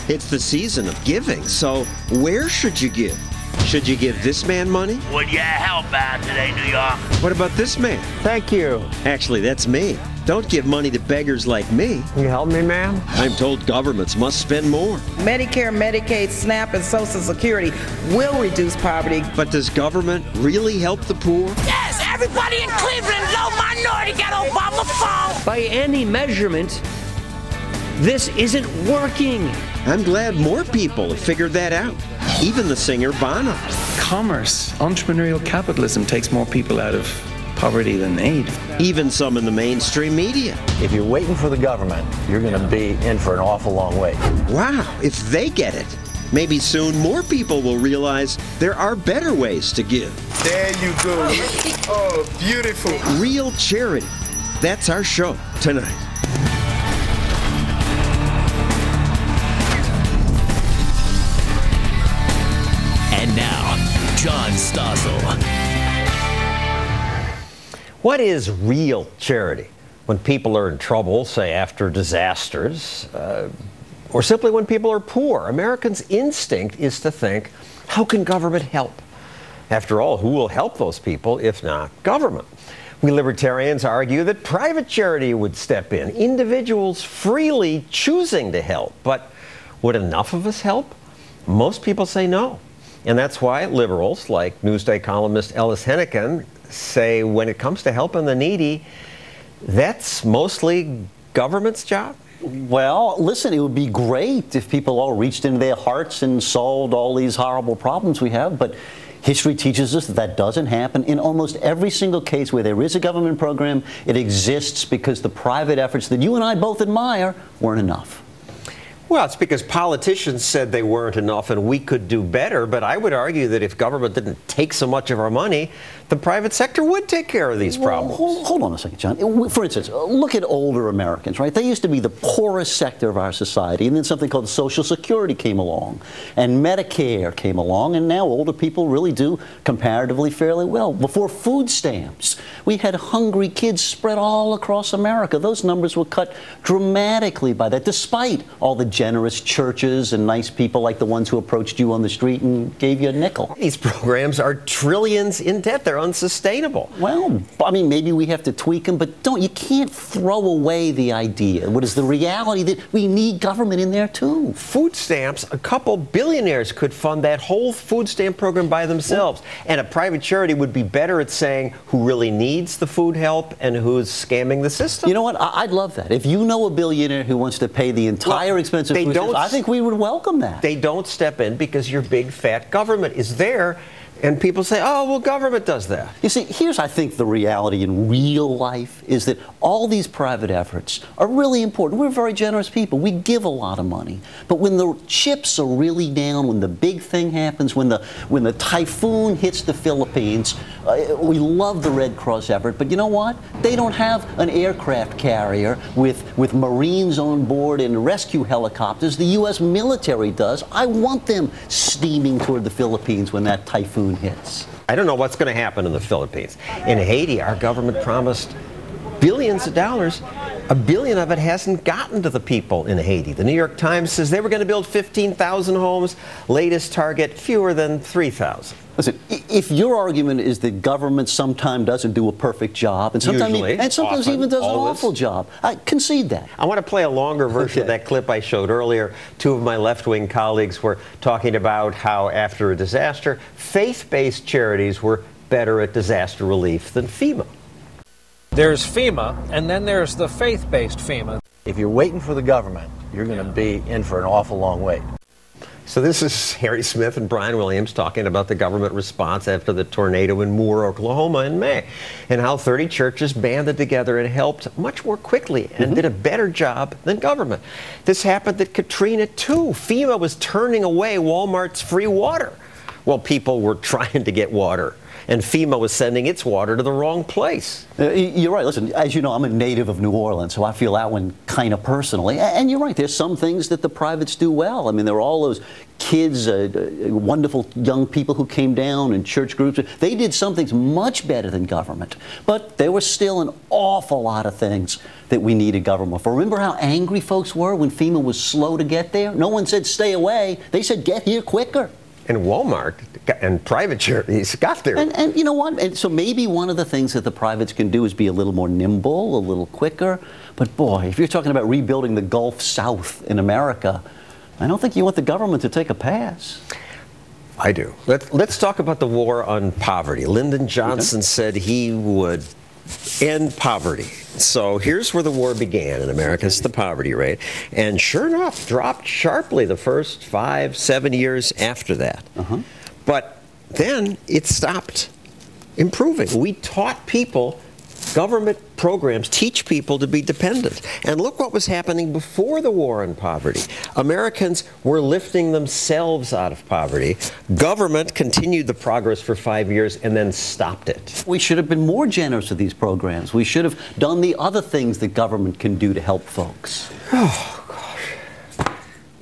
It's the season of giving, so where should you give? Should you give this man money? Would you help out today, New York? What about this man? Thank you. Actually, that's me. Don't give money to beggars like me. Can you help me, ma'am? I'm told governments must spend more. Medicare, Medicaid, SNAP, and Social Security will reduce poverty. But does government really help the poor? Yes, everybody in Cleveland, low minority, got Obama phone. By any measurement, this isn't working. I'm glad more people have figured that out. Even the singer Bono. Commerce, entrepreneurial capitalism takes more people out of poverty than aid. Even some in the mainstream media. If you're waiting for the government, you're going to be in for an awful long wait. Wow, if they get it, maybe soon more people will realize there are better ways to give. There you go. Oh, beautiful. Real charity. That's our show tonight. And now, John Stossel. What is real charity? When people are in trouble, say after disasters, or simply when people are poor, Americans' instinct is to think, how can government help? After all, who will help those people if not government? We libertarians argue that private charity would step in, individuals freely choosing to help. But would enough of us help? Most people say no. And that's why liberals, like Newsday columnist Ellis Hennigan, say when it comes to helping the needy, that's mostly government's job? Well, listen, it would be great if people all reached into their hearts and solved all these horrible problems we have, but history teaches us that that doesn't happen. In almost every single case where there is a government program, it exists because the private efforts that you and I both admire weren't enough. Well, it's because politicians said they weren't enough and we could do better, but I would argue that if government didn't take so much of our money, the private sector would take care of these problems. Hold on a second, John. For instance, look at older Americans, right? They used to be the poorest sector of our society, and then something called Social Security came along, and Medicare came along, and now older people really do comparatively fairly well. Before food stamps, we had hungry kids spread all across America. Those numbers were cut dramatically by that, despite all the generous churches and nice people like the ones who approached you on the street and gave you a nickel. These programs are trillions in debt. They're unsustainable. Well, I mean, maybe we have to tweak them, but you can't throw away the idea. What is the reality that we need government in there too? Food stamps, a couple billionaires could fund that whole food stamp program by themselves. And a private charity would be better at saying who really needs the food help and who's scamming the system. You know what? I'd love that. If you know a billionaire who wants to pay the entire expense of food stamps, I think we would welcome that. They don't step in because your big fat government is there. And people say, oh, well, government does that. You see, here's, I think, the reality in real life is that all these private efforts are really important. We're very generous people. We give a lot of money. But when the chips are really down, when the big thing happens, when the typhoon hits the Philippines, we love the Red Cross effort. But you know what? They don't have an aircraft carrier with Marines on board and rescue helicopters. The U.S. military does. I want them steaming toward the Philippines when that typhoon hits. I don't know what's going to happen in the Philippines. In Haiti, our government promised billions of dollars. $1 billion of it hasn't gotten to the people in Haiti. The New York Times says they were going to build 15,000 homes. Latest target, fewer than 3,000. Listen, if your argument is that government sometimes doesn't do a perfect job, and sometimes even does an awful job, I concede that. I want to play a longer version of that clip I showed earlier. Two of my left-wing colleagues were talking about how after a disaster, faith-based charities were better at disaster relief than FEMA. There's FEMA, and then there's the faith-based FEMA. If you're waiting for the government, you're going to be in for an awful long wait. So this is Harry Smith and Brian Williams talking about the government response after the tornado in Moore, Oklahoma in May, and how 30 churches banded together and helped much more quickly and did a better job than government. This happened at Katrina too. FEMA was turning away Walmart's free water while people were trying to get water. and FEMA was sending its water to the wrong place. You're right. Listen, as you know, I'm a native of New Orleans, so I feel that one kind of personally. And you're right. There's some things that the privates do well. I mean, there are all those kids, wonderful young people who came down in church groups. They did some things much better than government. But there was still an awful lot of things that we needed government for. Remember how angry folks were when FEMA was slow to get there? No one said stay away. They said get here quicker. And Walmart and private charities got there. And you know what? And so maybe one of the things that the privates can do is be a little more nimble, a little quicker. But boy, if you're talking about rebuilding the Gulf South in America, I don't think you want the government to take a pass. I do. Let's talk about the war on poverty. Lyndon Johnson said he would end poverty. So here's where the war began in America. It's the poverty rate. And sure enough, dropped sharply the first 5-7 years after that. But then it stopped improving. We taught people, government programs teach people to be dependent. And look what was happening before the war on poverty. Americans were lifting themselves out of poverty. Government continued the progress for 5 years and then stopped it. We should have been more generous with these programs. We should have done the other things that government can do to help folks. Oh, gosh.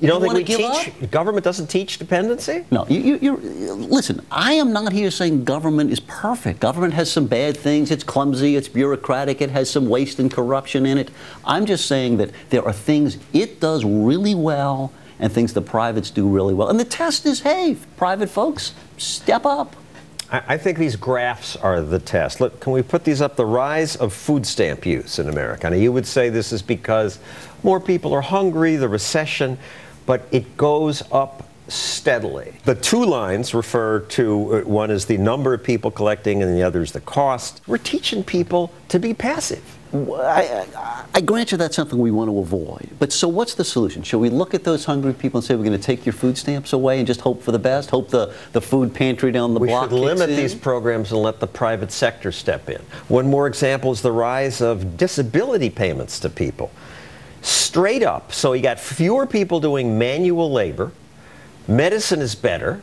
You don't think we teach? Government doesn't teach dependency? No. Listen, I am not here saying government is perfect. Government has some bad things. It's clumsy. It's bureaucratic. It has some waste and corruption in it. I'm just saying that there are things it does really well and things the privates do really well. And the test is, hey, private folks, step up. I think these graphs are the test. Look, can we put these up? The rise of food stamp use in America. Now, you would say this is because more people are hungry, the recession, but it goes up steadily. The two lines refer to, one is the number of people collecting and the other is the cost. We're teaching people to be passive. I grant you that's something we want to avoid. But so what's the solution? Should we look at those hungry people and say we're going to take your food stamps away and just hope for the best? Hope the food pantry down the block We should limit these programs and let the private sector step in. One more example is the rise of disability payments to people. Straight up. So you got fewer people doing manual labor, medicine is better,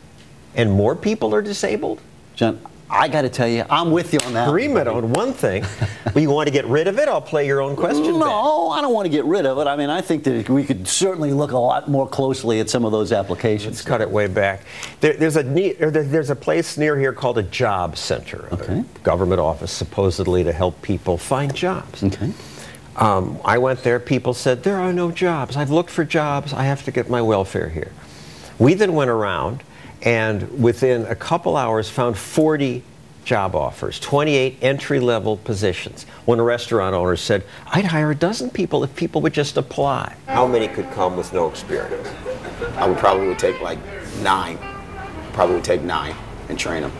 and more people are disabled? John, I got to tell you, I'm with you on that. Agreement on one thing. Well, you want to get rid of it? I'll play your own question. No, I don't want to get rid of it. I mean, I think that we could certainly look a lot more closely at some of those applications. Let's cut it way back. There's a place near here called a job center, a government office supposedly to help people find jobs. Okay. I went there, people said, there are no jobs. I've looked for jobs, I have to get my welfare here. We then went around and within a couple hours found 40 job offers, 28 entry-level positions. One restaurant owner said, I'd hire a dozen people if people would just apply. How many could come with no experience? I probably would take like 9. Probably would take 9 and train them.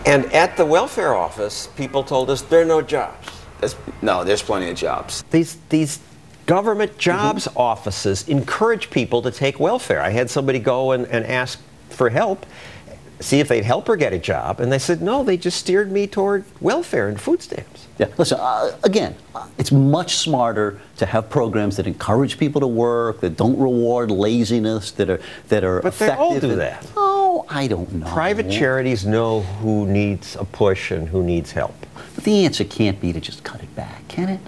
And at the welfare office, people told us there are no jobs. No, there's plenty of jobs. These government jobs offices encourage people to take welfare. I had somebody go and ask for help, see if they'd help her get a job, and they said, no, they just steered me toward welfare and food stamps. Yeah, listen, again, it's much smarter to have programs that encourage people to work, that don't reward laziness, that are But effective. they all do that. Oh, I don't know. Private charities know who needs a push and who needs help. But the answer can't be to just cut it back, can it?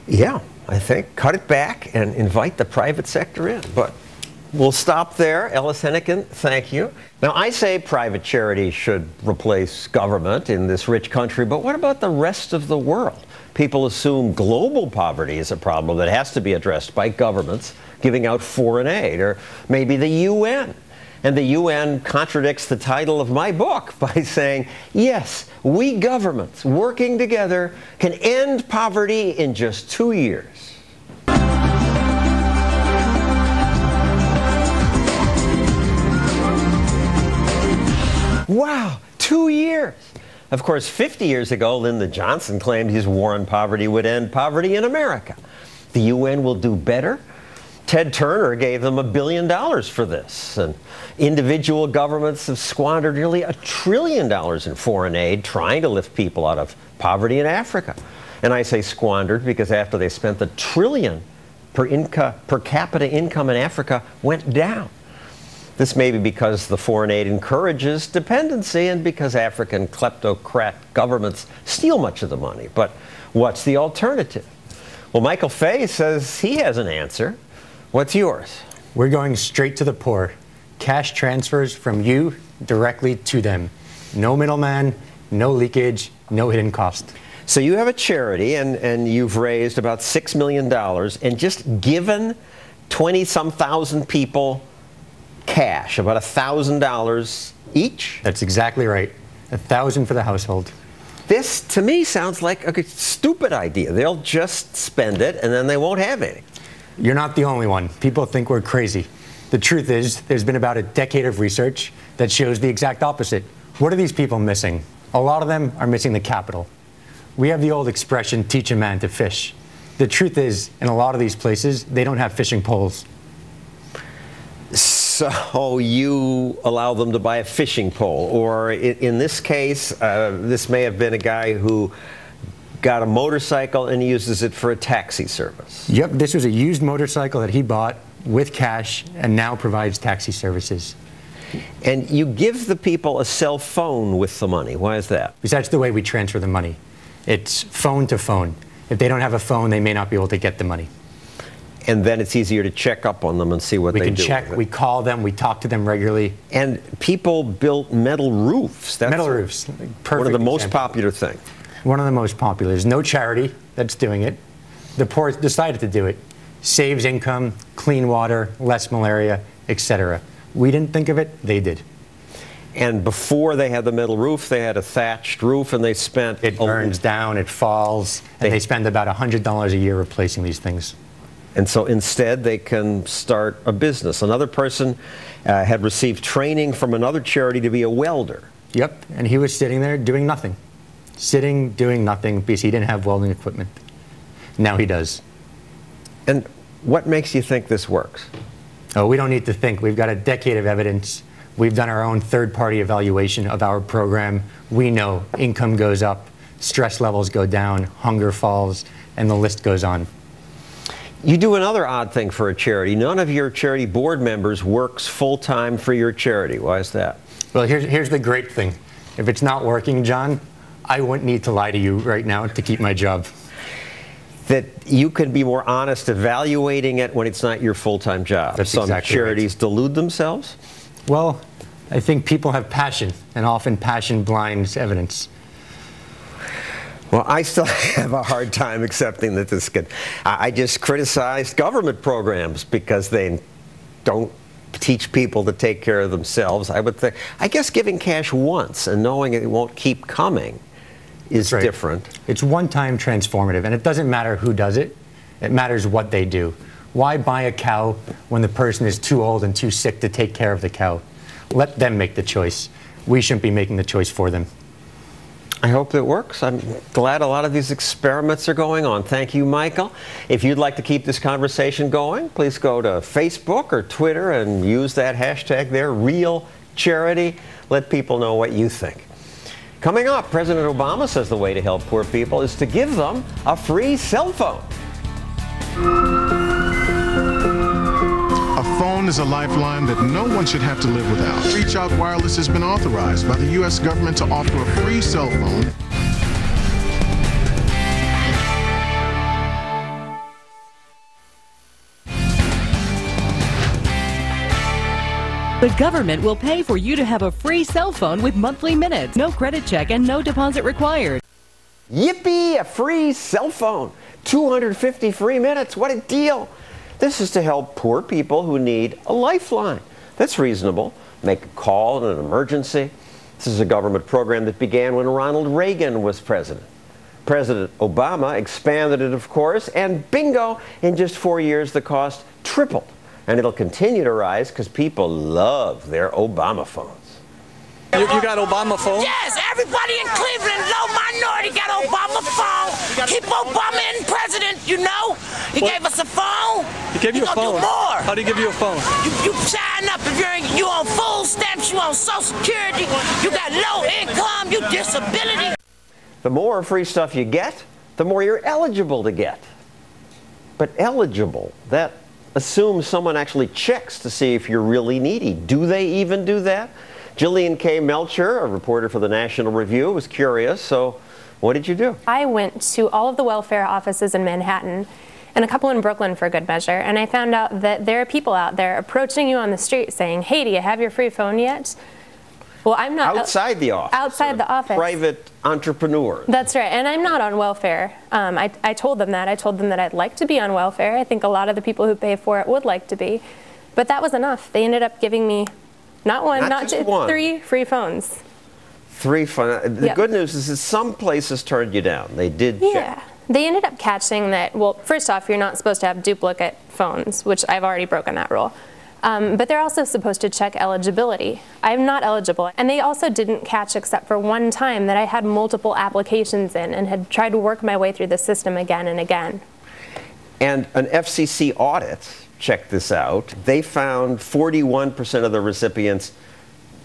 Yeah, I think cut it back and invite the private sector in. But we'll stop there. Ellis Hennigan, thank you. Now, I say private charities should replace government in this rich country, but what about the rest of the world? People assume global poverty is a problem that has to be addressed by governments giving out foreign aid, or maybe the UN. And the UN contradicts the title of my book by saying, yes, we governments working together can end poverty in just 2 years. Wow, 2 years. Of course, 50 years ago, Lyndon Johnson claimed his war on poverty would end poverty in America. The UN will do better. Ted Turner gave them $1 billion for this. And individual governments have squandered nearly $1 trillion in foreign aid trying to lift people out of poverty in Africa. And I say squandered because after they spent the $1 trillion, per capita income in Africa went down. This may be because the foreign aid encourages dependency and because African kleptocrat governments steal much of the money. But what's the alternative? Well, Michael Fay says he has an answer. What's yours? We're going straight to the poor. Cash transfers from you directly to them. No middleman, no leakage, no hidden cost. So you have a charity, and you've raised about $6 million and just given 20-some thousand people cash, about $1,000 each? That's exactly right. $1,000 for the household. This, to me, sounds like a stupid idea. They'll just spend it, and then they won't have any. You're not the only one. People think we're crazy. The truth is, there's been about a decade of research that shows the exact opposite. What are these people missing? A lot of them are missing the capital. We have the old expression, teach a man to fish. The truth is, in a lot of these places, they don't have fishing poles. So you allow them to buy a fishing pole, or in this case, this may have been a guy who got a motorcycle and uses it for a taxi service. Yep, this was a used motorcycle that he bought with cash and now provides taxi services. And you give the people a cell phone with the money. Why is that? Because that's the way we transfer the money. It's phone to phone. If they don't have a phone, they may not be able to get the money. And then it's easier to check up on them and see what they do. We can check, we call them, we talk to them regularly. And people built metal roofs. That's metal roofs. Perfect one of the most example. popular things. One of the most popular. There's no charity that's doing it. The poor decided to do it. Saves income, clean water, less malaria, etc. We didn't think of it, they did. And before they had the metal roof, they had a thatched roof, and they spent... It burns down, it falls, and they spend about $100 a year replacing these things. And so instead, they can start a business. Another person had received training from another charity to be a welder. Yep, and he was sitting there doing nothing. Sitting, doing nothing, because he didn't have welding equipment. Now he does. And what makes you think this works? Oh, we don't need to think. We've got a decade of evidence. We've done our own third-party evaluation of our program. We know income goes up, stress levels go down, hunger falls, and the list goes on. You do another odd thing for a charity. None of your charity board members works full-time for your charity. Why is that? Well, here's the great thing. If it's not working, John, I wouldn't need to lie to you right now to keep my job. That you can be more honest evaluating it when it's not your full-time job. That's Some exactly charities delude themselves? Well, I think people have passion, and often passion blinds evidence. Well, I still have a hard time accepting that this could... I just criticized government programs because they don't teach people to take care of themselves. I would think, I guess giving cash once and knowing it won't keep coming is different. It's one-time transformative, and it doesn't matter who does it. It matters what they do. Why buy a cow when the person is too old and too sick to take care of the cow? Let them make the choice. We shouldn't be making the choice for them. I hope it works. I'm glad a lot of these experiments are going on. Thank you, Michael. If you'd like to keep this conversation going, please go to Facebook or Twitter and use that hashtag there, #RealCharity. Let people know what you think. Coming up, President Obama says the way to help poor people is to give them a free cell phone. A phone is a lifeline that no one should have to live without. Reach Out Wireless has been authorized by the U.S. government to offer a free cell phone. The government will pay for you to have a free cell phone with monthly minutes, no credit check, and no deposit required. Yippee, a free cell phone. 250 free minutes. What a deal. This is to help poor people who need a lifeline. That's reasonable. Make a call in an emergency. This is a government program that began when Ronald Reagan was president. President Obama expanded it, of course, and bingo, in just 4 years, the cost tripled. And it'll continue to rise because people love their Obama phones. You got Obama phone? Yes, everybody in Cleveland, low minority, got Obama phone. Keep Obama in president, you know. He gave us a phone. He gave you a phone? Do more. How do he give you a phone? You sign up if you on food stamps, you on Social Security, you got low income, you disability. The more free stuff you get, the more you're eligible to get. But eligible, that assume someone actually checks to see if you're really needy. Do they even do that? Jillian K. Melcher, a reporter for the National Review, was curious. So what did you do? I went to all of the welfare offices in Manhattan and a couple in Brooklyn for good measure, and I found out that there are people out there approaching you on the street saying, hey, do you have your free phone yet? Well, I'm not. Outside the office. Outside the office. Private entrepreneur. That's right, and I'm not on welfare. I told them that. I told them that I'd like to be on welfare. I think a lot of the people who pay for it would like to be. But that was enough. They ended up giving me not one, not two, 3 free phones. 3 phones. The good news is that some places turned you down. They did check. Yeah. They ended up catching that, well, first off, you're not supposed to have duplicate phones, which I've already broken that rule. But they're also supposed to check eligibility. I'm not eligible. And they also didn't catch, except for one time, that I had multiple applications in and had tried to work my way through the system again and again. And an FCC audit checked this out. They found 41% of the recipients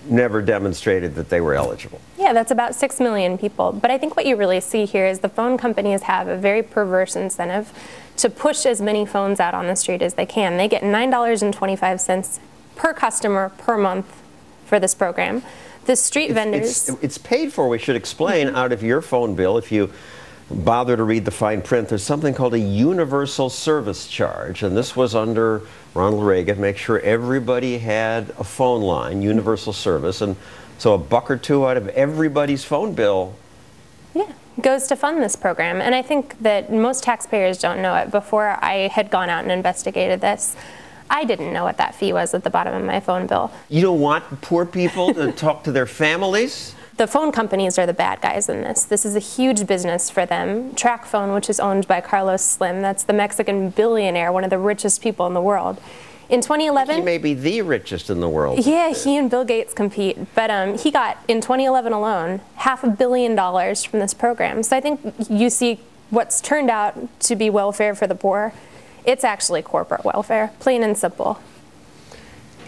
never demonstrated that they were eligible. Yeah, that's about 6 million people. But I think what you really see here is the phone companies have a very perverse incentive to push as many phones out on the street as they can. They get $9.25 per customer per month for this program. The street vendors... It's paid for, we should explain, out of your phone bill. If you bother to read the fine print, there's something called a universal service charge, and this was under Ronald Reagan. Make sure everybody had a phone line, universal service, and so $1 or $2 out of everybody's phone bill goes to fund this program. And I think that most taxpayers don't know it. Before I had gone out and investigated this, I didn't know what that fee was at the bottom of my phone bill. You don't want poor people to talk to their families? The phone companies are the bad guys in this. This is a huge business for them. TracFone, which is owned by Carlos Slim, that's the Mexican billionaire, one of the richest people in the world. In 2011... He may be the richest in the world. Yeah, he and Bill Gates compete. But he got, in 2011 alone, $500 million from this program. So I think you see what's turned out to be welfare for the poor. It's actually corporate welfare, plain and simple.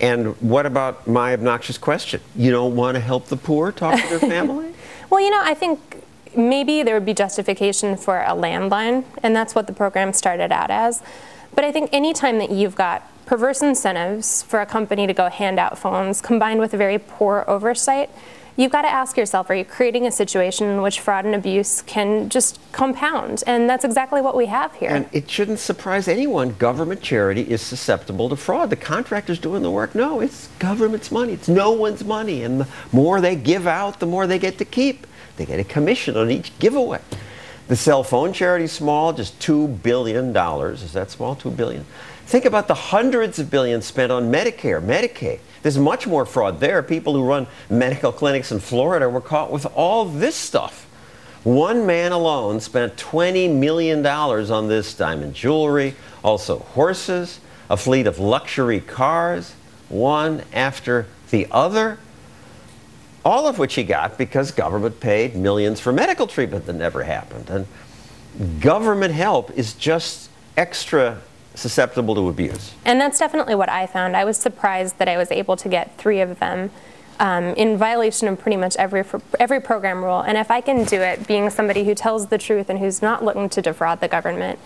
And what about my obnoxious question? You don't want to help the poor talk to their family? Well, you know, I think maybe there would be justification for a landline, and that's what the program started out as. But I think any time that you've got perverse incentives for a company to go hand out phones combined with very poor oversight, you've got to ask yourself, are you creating a situation in which fraud and abuse can just compound? And that's exactly what we have here. And it shouldn't surprise anyone. Government charity is susceptible to fraud. The contractor's doing the work. No, it's government's money. It's no one's money. And the more they give out, the more they get to keep. They get a commission on each giveaway. The cell phone charity is small, just $2 billion. Is that small? $2 billion. Think about the hundreds of billions spent on Medicare, Medicaid. There's much more fraud there. People who run medical clinics in Florida were caught with all this stuff. One man alone spent $20 million on this: diamond jewelry, also horses, a fleet of luxury cars, one after the other, all of which he got because government paid millions for medical treatment that never happened. And government help is just extra susceptible to abuse. And that's definitely what I found. I was surprised that I was able to get 3 of them in violation of pretty much every program rule. And if I can do it being somebody who tells the truth and who's not looking to defraud the government,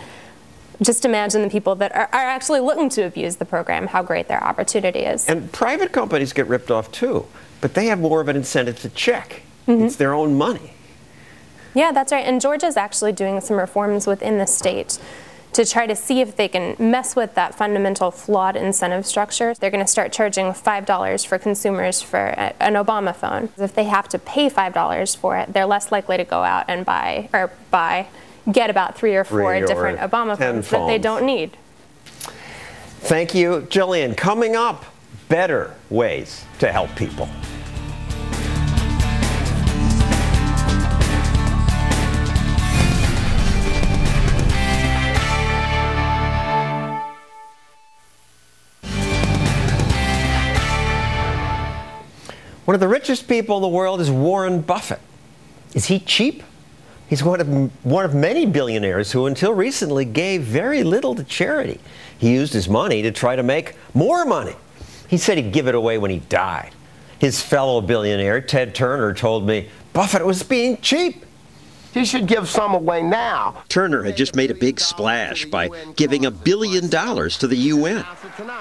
just imagine the people that are actually looking to abuse the program, how great their opportunity is. And private companies get ripped off too, but they have more of an incentive to check. It's their own money. Yeah, that's right. And Georgia's actually doing some reforms within the state to try to see if they can mess with that fundamental flawed incentive structure. They're going to start charging $5 for consumers for an Obama phone. If they have to pay $5 for it, they're less likely to go out and get about 3 or 4 different Obama phones that they don't need. Thank you, Jillian. Coming up, better ways to help people. One of the richest people in the world is Warren Buffett. Is he cheap? He's one of many billionaires who until recently gave very little to charity. He used his money to try to make more money. He said he'd give it away when he died. His fellow billionaire, Ted Turner, told me Buffett was being cheap. He should give some away now. Turner had just made a big splash by giving $1 billion to the UN.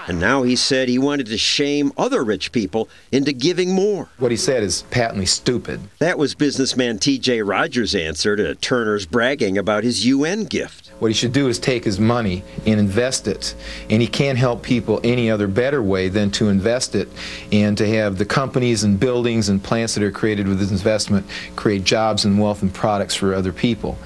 And now he said he wanted to shame other rich people into giving more. What he said is patently stupid. That was businessman T.J. Rogers' answer to Turner's bragging about his UN gift. What he should do is take his money and invest it. And he can't help people any other better way than to invest it and to have the companies and buildings and plants that are created with this investment create jobs and wealth and products for other people.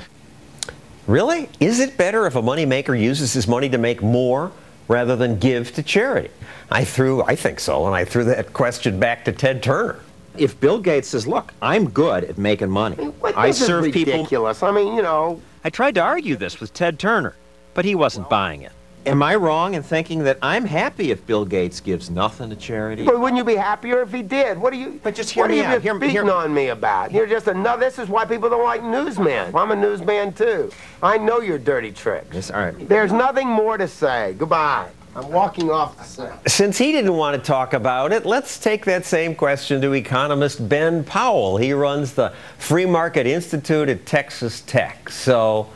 Really? Is it better if a moneymaker uses his money to make more rather than give to charity? I think so, and I threw that question back to Ted Turner. If Bill Gates says, look, I'm good at making money. I serve people. Ridiculous. I mean, you know. I tried to argue this with Ted Turner, but he wasn't buying it. Am I wrong in thinking that I'm happy if Bill Gates gives nothing to charity? But wouldn't you be happier if he did? What are you? But just hear me out. Beating on me about? You're just another. This is why people don't like newsmen. I'm a newsman too. I know your dirty tricks. Yes, all right. There's nothing more to say. Goodbye. I'm walking off the set. Since he didn't want to talk about it, let's take that same question to economist Ben Powell. He runs the Free Market Institute at Texas Tech. So,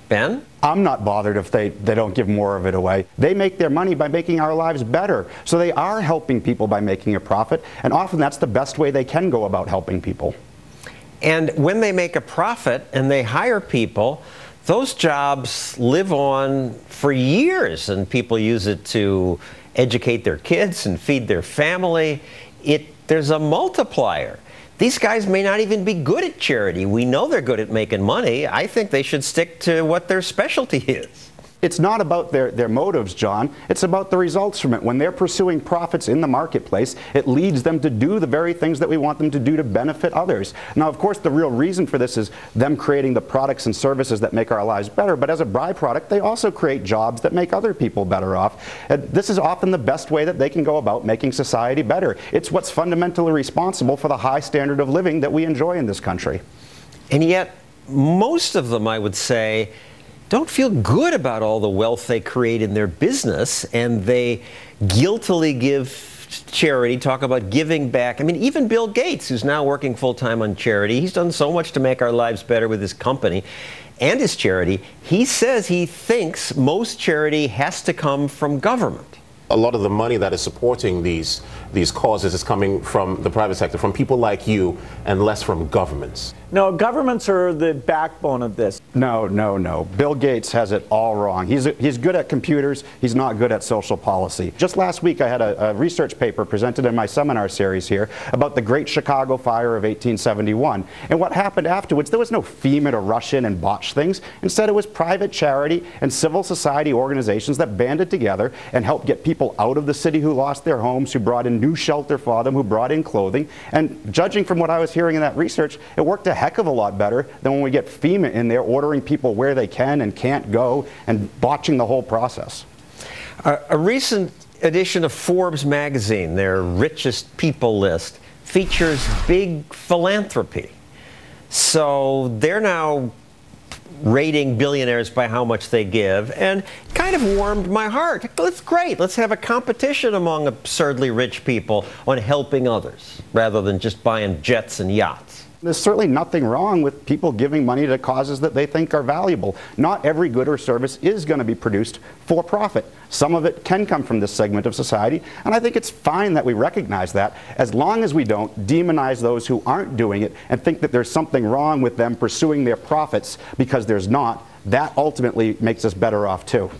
Ben? I'm not bothered if they don't give more of it away. They make their money by making our lives better. So they are helping people by making a profit, and often that's the best way they can go about helping people. And when they make a profit and they hire people, those jobs live on for years, and people use it to educate their kids and feed their family. There's a multiplier. These guys may not even be good at charity. We know they're good at making money. I think they should stick to what their specialty is. It's not about their motives, John. It's about the results from it. When they're pursuing profits in the marketplace, it leads them to do the very things that we want them to do to benefit others. Now, of course, the real reason for this is them creating the products and services that make our lives better, but as a byproduct, they also create jobs that make other people better off. And this is often the best way that they can go about making society better. It's what's fundamentally responsible for the high standard of living that we enjoy in this country. And yet, most of them, I would say, don't feel good about all the wealth they create in their business, and they guiltily give charity, talk about giving back. I mean, even Bill Gates, who's now working full-time on charity, he's done so much to make our lives better with his company and his charity. He says he thinks most charity has to come from government. A lot of the money that is supporting these causes is coming from the private sector, from people like you, and less from governments. No, governments are the backbone of this. No. Bill Gates has it all wrong. He's good at computers. He's not good at social policy. Just last week, I had a research paper presented in my seminar series here about the Great Chicago Fire of 1871. And what happened afterwards, there was no FEMA to rush in and botch things. Instead, it was private charity and civil society organizations that banded together and helped get people out of the city who lost their homes, who brought in new shelter for them, who brought in clothing. And judging from what I was hearing in that research, it worked a heck of a lot better than when we get FEMA in there ordering people where they can and can't go and botching the whole process. A recent edition of Forbes magazine, their richest people list, features big philanthropy. So they're now rating billionaires by how much they give, and kind of warmed my heart. It's great. Let's have a competition among absurdly rich people on helping others, rather than just buying jets and yachts. There's certainly nothing wrong with people giving money to causes that they think are valuable. Not every good or service is going to be produced for profit. Some of it can come from this segment of society, and I think it's fine that we recognize that, as long as we don't demonize those who aren't doing it and think that there's something wrong with them pursuing their profits, because there's not. That ultimately makes us better off too.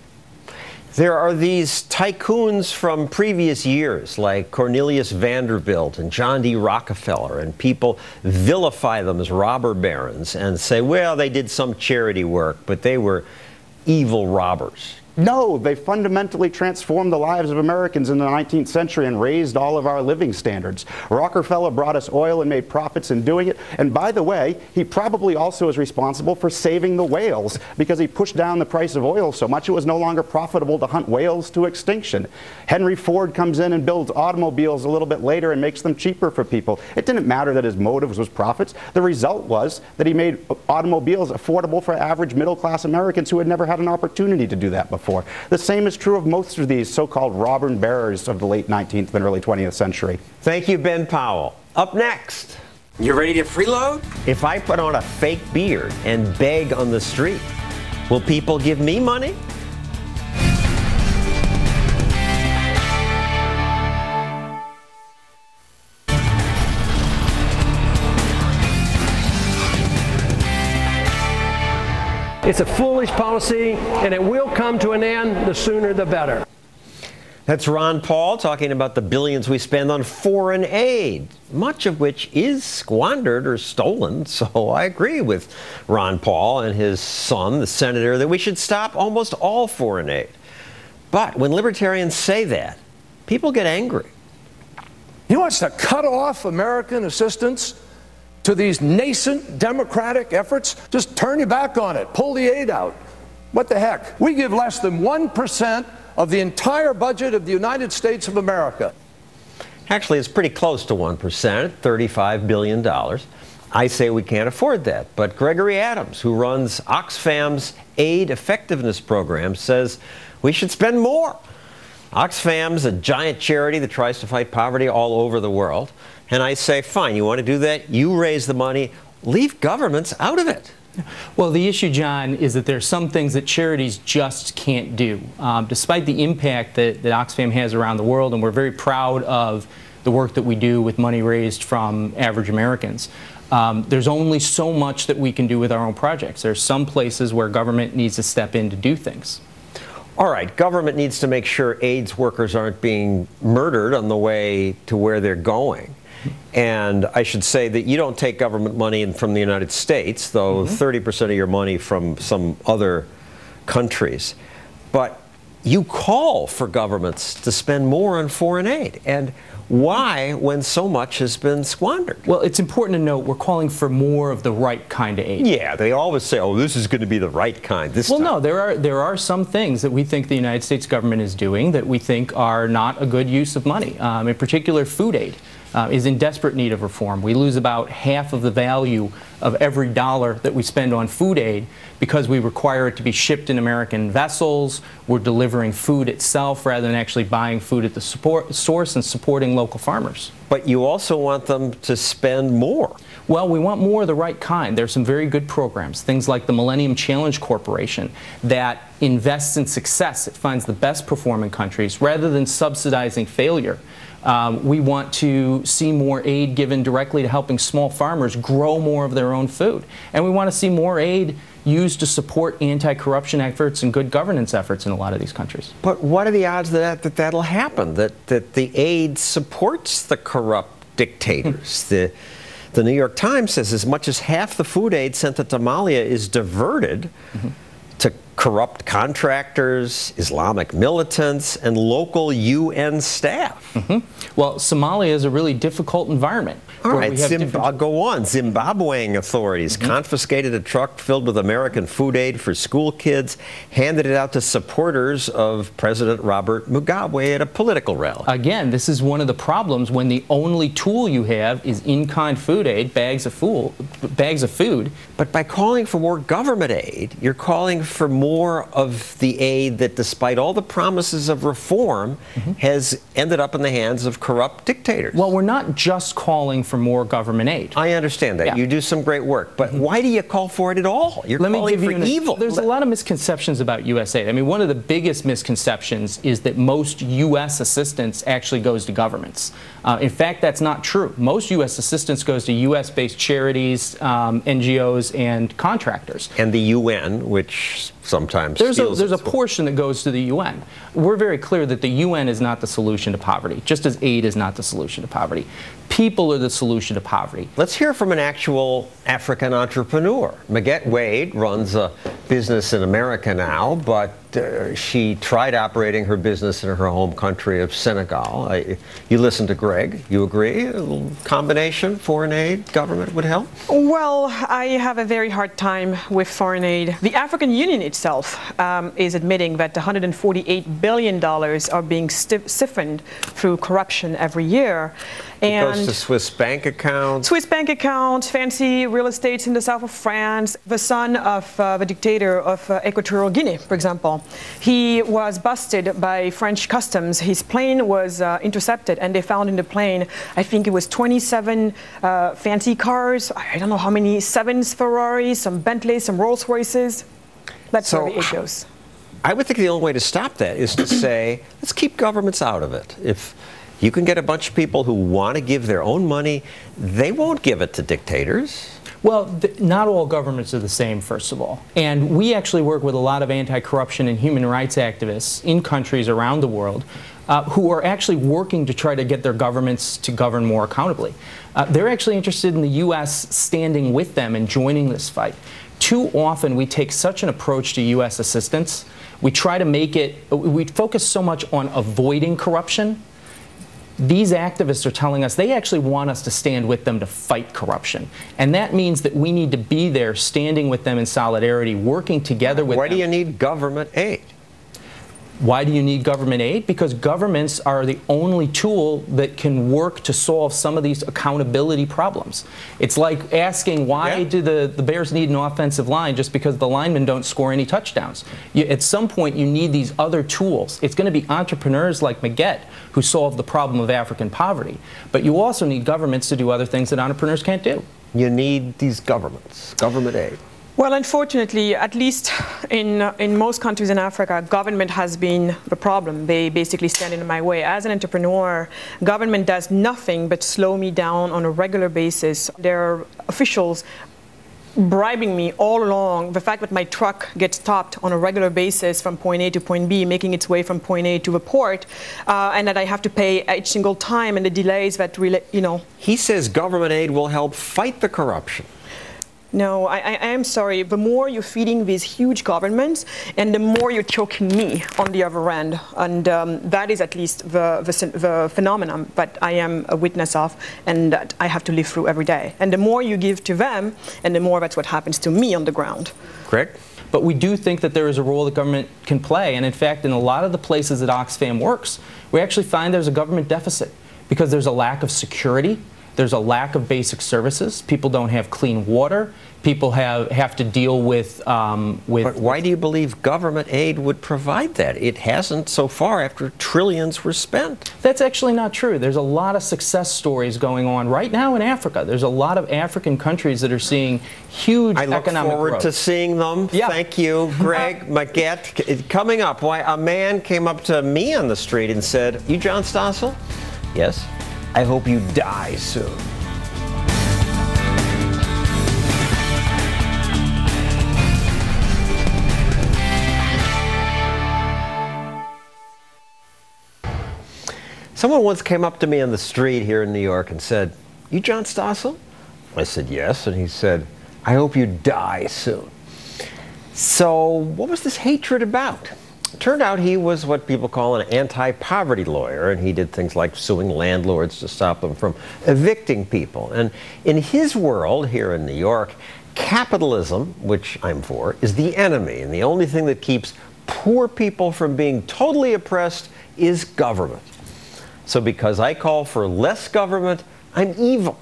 There are these tycoons from previous years, like Cornelius Vanderbilt and John D. Rockefeller, and people vilify them as robber barons and say, well, they did some charity work, but they were evil robbers. No, they fundamentally transformed the lives of Americans in the 19th century and raised all of our living standards. Rockefeller brought us oil and made profits in doing it. And by the way, he probably also is responsible for saving the whales, because he pushed down the price of oil so much it was no longer profitable to hunt whales to extinction. Henry Ford comes in and builds automobiles a little bit later and makes them cheaper for people. It didn't matter that his motives was profits. The result was that he made automobiles affordable for average middle-class Americans who had never had an opportunity to do that before. The same is true of most of these so-called robber barons of the late 19th and early 20th century. Thank you, Ben Powell. Up next. You ready to freeload? If I put on a fake beard and beg on the street, will people give me money? It's a foolish policy, and it will come to an end. The sooner the better. That's Ron Paul talking about the billions we spend on foreign aid, much of which is squandered or stolen. So I agree with Ron Paul and his son, the senator, that we should stop almost all foreign aid. But when libertarians say that, people get angry. He wants to cut off American assistance to these nascent democratic efforts. Just turn your back on it. Pull the aid out. What the heck? We give less than 1% of the entire budget of the United States of America. Actually, it's pretty close to 1%, $35 billion. I say we can't afford that. But Gregory Adams, who runs Oxfam's aid effectiveness program, says we should spend more. Oxfam's a giant charity that tries to fight poverty all over the world. And I say, fine, you want to do that? You raise the money. Leave governments out of it. Well, the issue, John, is that there are some things that charities just can't do. Despite the impact that Oxfam has around the world, and we're very proud of the work that we do with money raised from average Americans, there's only so much that we can do with our own projects. There's some places where government needs to step in to do things. All right, government needs to make sure AIDS workers aren't being murdered on the way to where they're going. And I should say that you don't take government money in from the United States, though 30% of your money from some other countries. But you call for governments to spend more on foreign aid. And why, when so much has been squandered? Well, it's important to note we're calling for more of the right kind of aid. Yeah, they always say, oh, this is going to be the right kind this time. No, there are some things that we think the United States government is doing that we think are not a good use of money. In particular, food aid is in desperate need of reform. We lose about half of the value of every dollar that we spend on food aid because we require it to be shipped in American vessels. We're delivering food itself rather than actually buying food at the source and supporting local farmers. But you also want them to spend more. Well, we want more of the right kind. There's some very good programs, things like the Millennium Challenge Corporation that invests in success. It finds the best performing countries rather than subsidizing failure. We want to see more aid given directly to helping small farmers grow more of their own food. And we want to see more aid used to support anti-corruption efforts and good governance efforts in a lot of these countries. But what are the odds that that'll happen, that the aid supports the corrupt dictators? The New York Times says as much as half the food aid sent to Somalia is diverted to corrupt contractors, Islamic militants, and local UN staff. Well, Somalia is a really difficult environment. All right, I'll go on. Zimbabwean authorities confiscated a truck filled with American food aid for school kids, handed it out to supporters of President Robert Mugabe at a political rally. Again, this is one of the problems when the only tool you have is in-kind food aid, bags of food. But by calling for more government aid, you're calling for more of the aid that, despite all the promises of reform, has ended up in the hands of corrupt dictators. Well, we're not just calling for more government aid. I understand that. Yeah. You do some great work. But why do you call for it at all? You're calling for evil. There's a lot of misconceptions about U.S. aid. I mean, one of the biggest misconceptions is that most U.S. assistance actually goes to governments. In fact, that's not true. Most U.S. assistance goes to U.S.-based charities, NGOs, and contractors. And the UN, which sometimes there's a portion that goes to the UN. We're very clear that the UN is not the solution to poverty, just as aid is not the solution to poverty. People are the solution to poverty. Let's hear from an actual African entrepreneur. Maguette Wade runs a business in America now, but she tried operating her business in her home country of Senegal. You listen to Greg. You agree? A little combination, foreign aid, government would help? Well, I have a very hard time with foreign aid. The African Union itself is admitting that $148 billion are being siphoned through corruption every year. And it goes to Swiss bank accounts. Swiss bank accounts, fancy real estates in the south of France. The son of the dictator of Equatorial Guinea, for example, he was busted by French customs. His plane was intercepted, and they found in the plane, I think it was 27 fancy cars. I don't know how many, 7 Ferraris, some Bentleys, some Rolls Royces. That's where the aid goes. I would think the only way to stop that is to say, let's keep governments out of it. If you can get a bunch of people who want to give their own money, they won't give it to dictators. Well, not all governments are the same, first of all. And we actually work with a lot of anti-corruption and human rights activists in countries around the world who are actually working to try to get their governments to govern more accountably. They're actually interested in the U.S. standing with them and joining this fight. Too often we take such an approach to U.S. assistance. We try to make it, we focus so much on avoiding corruption. These activists are telling us they actually want us to stand with them to fight corruption. And that means that we need to be there standing with them in solidarity, working together with them. Why do you need government aid? Why do you need government aid? Because governments are the only tool that can work to solve some of these accountability problems. It's like asking why do the Bears need an offensive line just because the linemen don't score any touchdowns. At some point you need these other tools. It's going to be entrepreneurs like Maguette who solve the problem of African poverty. But you also need governments to do other things that entrepreneurs can't do. You need these governments, government aid. Well, unfortunately, at least in most countries in Africa, government has been the problem. They basically stand in my way. As an entrepreneur, government does nothing but slow me down on a regular basis. There are officials bribing me all along. The fact that my truck gets stopped on a regular basis from point A to point B, making its way from point A to the port, and that I have to pay each single time, and the delays that really, you know. He says government aid will help fight the corruption. No, I am sorry. The more you're feeding these huge governments, and the more you're choking me on the other end. And that is at least the phenomenon that I am a witness of and that I have to live through every day. And the more you give to them, and the more that's what happens to me on the ground. Correct. But we do think that there is a role that government can play. And in fact, in a lot of the places that Oxfam works, we actually find there's a government deficit because there's a lack of security. There's a lack of basic services. People don't have clean water. People have to deal with... But why do you believe government aid would provide that? It hasn't so far after trillions were spent. That's actually not true. There's a lot of success stories going on right now in Africa. There's a lot of African countries that are seeing huge economic growth. I look forward to seeing them. Yeah. Thank you, Greg. Maguette. Coming up, why a man came up to me on the street and said, "You John Stossel?" "Yes." "I hope you die soon." Someone once came up to me on the street here in New York and said, "You John Stossel?" I said, "Yes." And he said, "I hope you die soon." So what was this hatred about? It turned out he was what people call an anti-poverty lawyer, and he did things like suing landlords to stop them from evicting people. And in his world here in New York, capitalism, which I'm for, is the enemy, and the only thing that keeps poor people from being totally oppressed is government. So because I call for less government, I'm evil.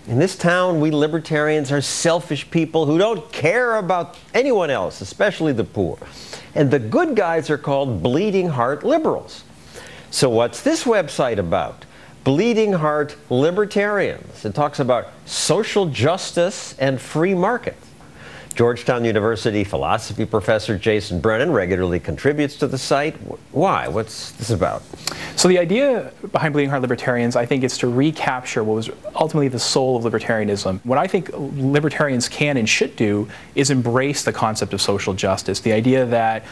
In this town, we libertarians are selfish people who don't care about anyone else, especially the poor. And the good guys are called bleeding heart liberals. So what's this website about? Bleeding Heart Libertarians. It talks about social justice and free markets. Georgetown University philosophy professor Jason Brennan regularly contributes to the site. Why? What's this about? So the idea behind Bleeding Heart Libertarians, I think, is to recapture what was ultimately the soul of libertarianism. What I think libertarians can and should do is embrace the concept of social justice. The idea that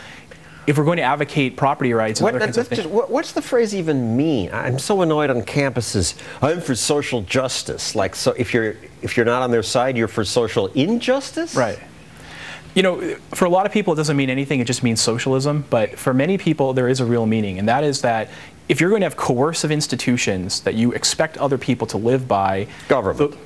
if we're going to advocate property rights and other kinds of things. What's the phrase even mean? I'm so annoyed on campuses. I'm for social justice. Like, so if you're not on their side, you're for social injustice? Right. You know, for a lot of people, it doesn't mean anything. It just means socialism. But for many people, there is a real meaning, and that is that if you're going to have coercive institutions that you expect other people to live by,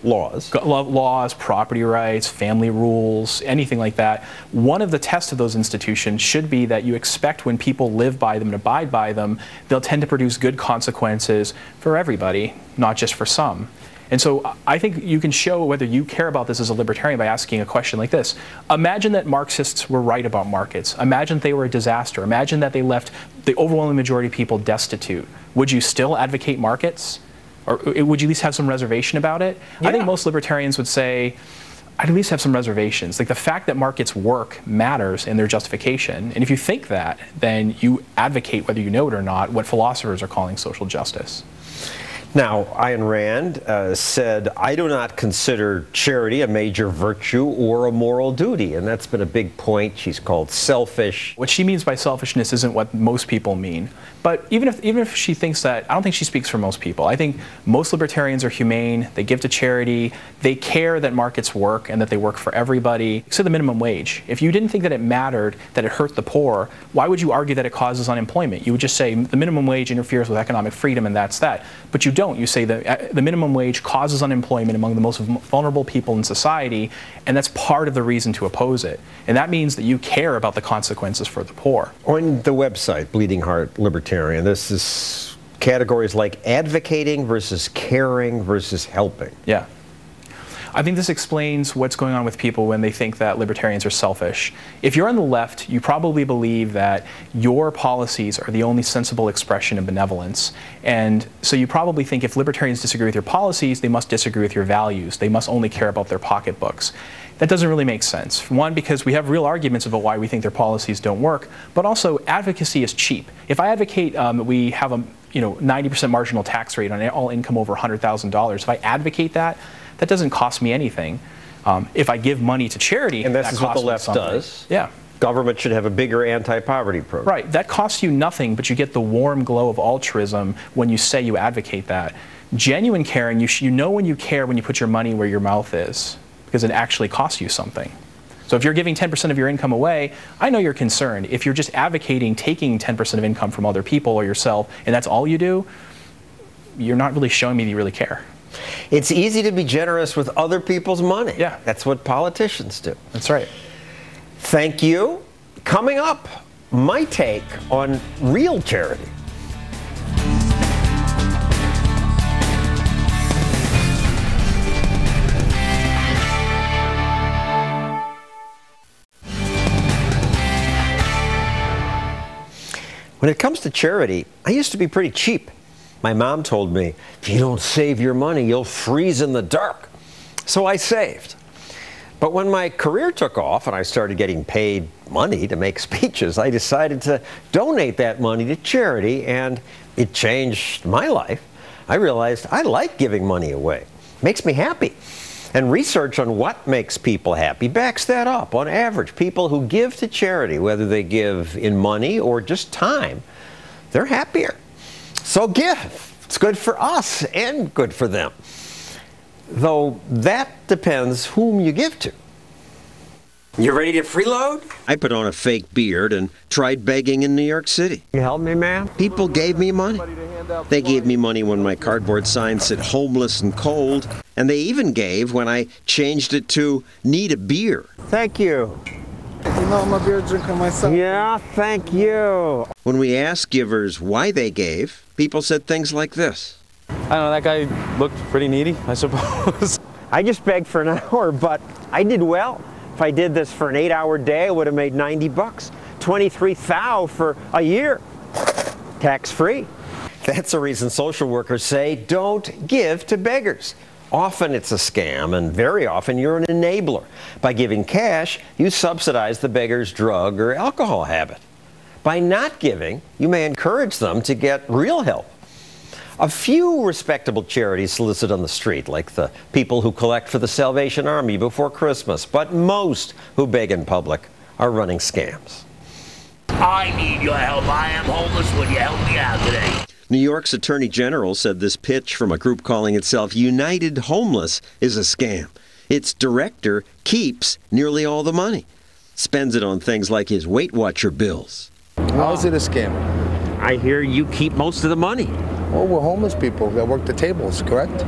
laws, property rights, family rules, anything like that, one of the tests of those institutions should be that you expect when people live by them and abide by them, they'll tend to produce good consequences for everybody, not just for some. And so I think you can show whether you care about this as a libertarian by asking a question like this. Imagine that Marxists were right about markets. Imagine they were a disaster. Imagine that they left the overwhelming majority of people destitute. Would you still advocate markets? Or would you at least have some reservation about it? Yeah. I think most libertarians would say, I'd at least have some reservations. Like, the fact that markets work matters in their justification. And if you think that, then you advocate, whether you know it or not, what philosophers are calling social justice. Now, Ayn Rand said, I do not consider charity a major virtue or a moral duty. And that's been a big point. She's called selfish. What she means by selfishness isn't what most people mean. But even if she thinks that, I don't think she speaks for most people. I think most libertarians are humane. They give to charity. They care that markets work and that they work for everybody. So the minimum wage. If you didn't think that it mattered, that it hurt the poor, why would you argue that it causes unemployment? You would just say the minimum wage interferes with economic freedom and that's that. But you don't. You say that the minimum wage causes unemployment among the most vulnerable people in society, and that's part of the reason to oppose it. And that means that you care about the consequences for the poor. On the website, Bleeding Heart Libertarian, this is categories like advocating versus caring versus helping. Yeah. I think this explains what's going on with people when they think that libertarians are selfish. If you're on the left, you probably believe that your policies are the only sensible expression of benevolence. And so you probably think if libertarians disagree with your policies, they must disagree with your values. They must only care about their pocketbooks. That doesn't really make sense. One, because we have real arguments about why we think their policies don't work, but also advocacy is cheap. If I advocate we have a 90% marginal tax rate on all income over $100,000, if I advocate that, that doesn't cost me anything. If I give money to charity, and this is what the left does. Yeah. Government should have a bigger anti-poverty program. Right. That costs you nothing, but you get the warm glow of altruism when you say you advocate that. Genuine caring, you know when you care when you put your money where your mouth is, because it actually costs you something. So if you're giving 10% of your income away, I know you're concerned. If you're just advocating taking 10% of income from other people or yourself, and that's all you do, you're not really showing me that you really care. It's easy to be generous with other people's money. Yeah. That's what politicians do. That's right. Thank you. Coming up, my take on real charity. When it comes to charity, I used to be pretty cheap. My mom told me, if you don't save your money, you'll freeze in the dark. So I saved. But when my career took off and I started getting paid money to make speeches, I decided to donate that money to charity, and it changed my life. I realized I like giving money away. It makes me happy. And research on what makes people happy backs that up. On average, people who give to charity, whether they give in money or just time, they're happier. So give. It's good for us and good for them. Though that depends whom you give to. You ready to freeload? I put on a fake beard and tried begging in New York City. You help me, man? People gave me money. They gave me money when my cardboard sign said homeless and cold, and they even gave when I changed it to need a beer. Thank you. You know I'm a beer drinker myself. Yeah, thank you. When we asked givers why they gave, people said things like this. I don't know, that guy looked pretty needy, I suppose. I just begged for an hour, but I did well. If I did this for an 8-hour day, I would have made 90 bucks. 23,000 for a year. Tax-free. That's the reason social workers say don't give to beggars. Often it's a scam, and very often you're an enabler. By giving cash, you subsidize the beggar's drug or alcohol habit. By not giving, you may encourage them to get real help. A few respectable charities solicit on the street, like the people who collect for the Salvation Army before Christmas, but most who beg in public are running scams. I need your help. I am homeless. Will you help me out today? New York's Attorney General said this pitch from a group calling itself United Homeless is a scam. Its director keeps nearly all the money, spends it on things like his Weight Watcher bills. How is it a scam? I hear you keep most of the money. Well, we're homeless people that work the tables, correct?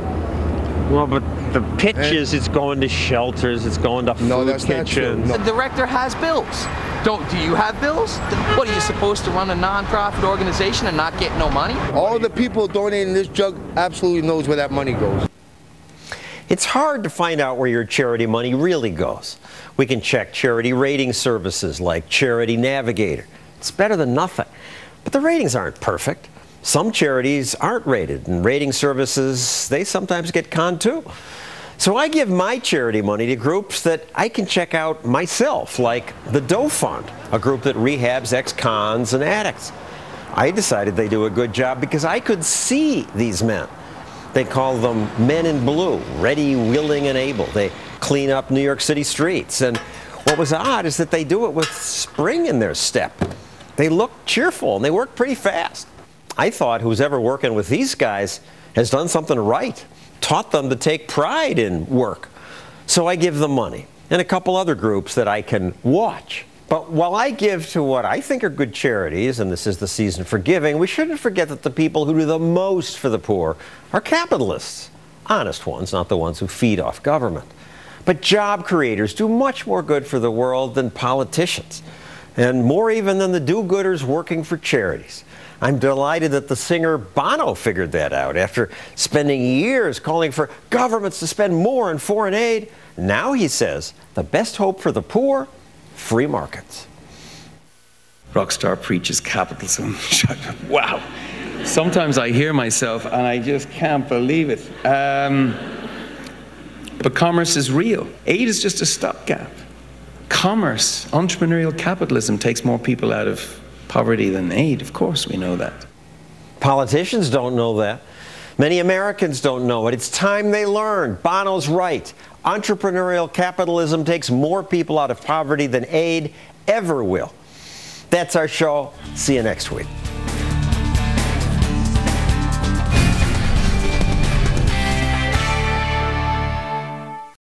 Well, but the pitch is it's going to shelters, it's going to food kitchens. The director has bills. Do you have bills? What, are you supposed to run a non-profit organization and not get no money? All the people donating this drug absolutely knows where that money goes. It's hard to find out where your charity money really goes. We can check charity rating services like Charity Navigator. It's better than nothing. But the ratings aren't perfect. Some charities aren't rated, and rating services, they sometimes get conned too. So I give my charity money to groups that I can check out myself, like the Doe Fund, a group that rehabs ex-cons and addicts. I decided they do a good job because I could see these men. They call them Men in Blue, ready, willing, and able. They clean up New York City streets. And what was odd is that they do it with spring in their step. They look cheerful, and they work pretty fast. I thought who's ever working with these guys has done something right, taught them to take pride in work. So I give them money, and a couple other groups that I can watch. But while I give to what I think are good charities, and this is the season for giving, we shouldn't forget that the people who do the most for the poor are capitalists. Honest ones, not the ones who feed off government. But job creators do much more good for the world than politicians, and more even than the do-gooders working for charities. I'm delighted that the singer Bono figured that out after spending years calling for governments to spend more in foreign aid. Now he says the best hope for the poor, free markets. Rockstar preaches capitalism. Wow. Sometimes I hear myself and I just can't believe it. But commerce is real. Aid is just a stopgap. Commerce, entrepreneurial capitalism takes more people out of poverty than aid. Of course we know that. Politicians don't know that. Many Americans don't know it. It's time they learn. Bono's right. Entrepreneurial capitalism takes more people out of poverty than aid ever will. That's our show. See you next week.